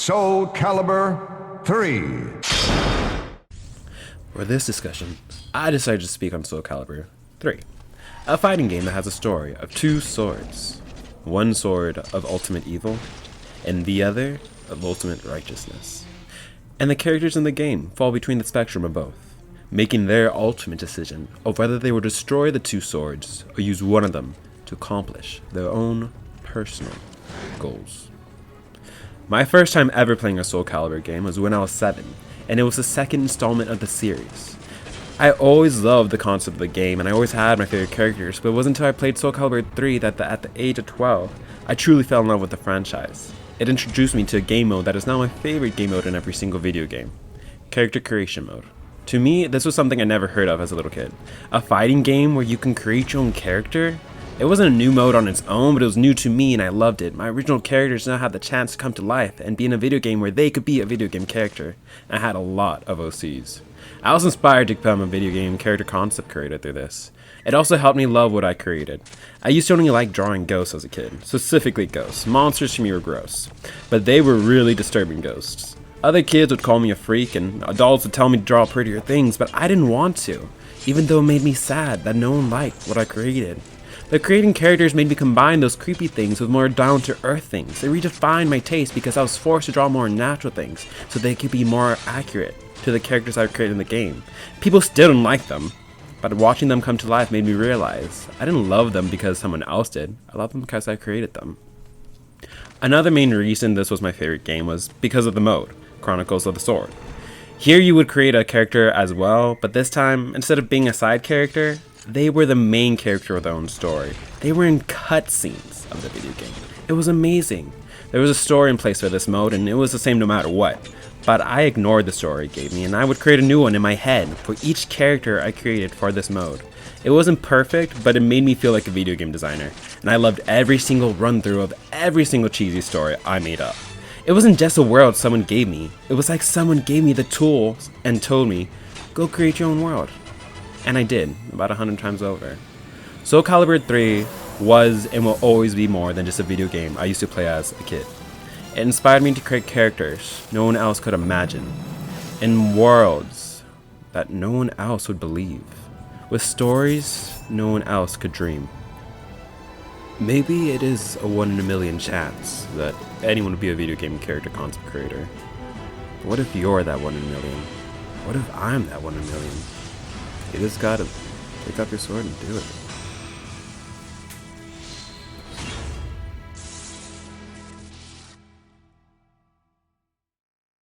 Soul Calibur 3. For this discussion, I decided to speak on Soul Calibur 3, a fighting game that has a story of two swords, one sword of ultimate evil, and the other of ultimate righteousness. And the characters in the game fall between the spectrum of both, making their ultimate decision of whether they will destroy the two swords or use one of them to accomplish their own personal goals. My first time ever playing a Soul Calibur game was when I was 7, and it was the second installment of the series. I always loved the concept of the game, and I always had my favorite characters, but it wasn't until I played Soul Calibur 3 that at the age of 12, I truly fell in love with the franchise. It introduced me to a game mode that is now my favorite game mode in every single video game, character creation mode. To me, this was something I never heard of as a little kid. A fighting game where you can create your own character? It wasn't a new mode on its own, but it was new to me and I loved it. My original characters now had the chance to come to life and be in a video game where they could be a video game character. I had a lot of OCs. I was inspired to become a video game character concept creator through this. It also helped me love what I created. I used to only like drawing ghosts as a kid, specifically ghosts. Monsters to me were gross, but they were really disturbing ghosts. Other kids would call me a freak and adults would tell me to draw prettier things, but I didn't want to, even though it made me sad that no one liked what I created. The creating characters made me combine those creepy things with more down-to-earth things. They redefined my taste because I was forced to draw more natural things so they could be more accurate to the characters I created in the game. People still didn't like them, but watching them come to life made me realize I didn't love them because someone else did. I loved them because I created them. Another main reason this was my favorite game was because of the mode, Chronicles of the Sword. Here you would create a character as well, but this time, instead of being a side character, they were the main character of their own story. They were in cutscenes of the video game. It was amazing. There was a story in place for this mode, and it was the same no matter what. But I ignored the story it gave me, and I would create a new one in my head for each character I created for this mode. It wasn't perfect, but it made me feel like a video game designer, and I loved every single run-through of every single cheesy story I made up. It wasn't just a world someone gave me. It was like someone gave me the tools and told me, go create your own world. And I did, about 100 times over. Soul Calibur 3 was and will always be more than just a video game I used to play as a kid. It inspired me to create characters no one else could imagine, in worlds that no one else would believe, with stories no one else could dream. Maybe it is a 1 in a million chance that anyone would be a video game character concept creator. But what if you're that 1 in a million? What if I'm that 1 in a million? You just gotta pick up your sword and do it.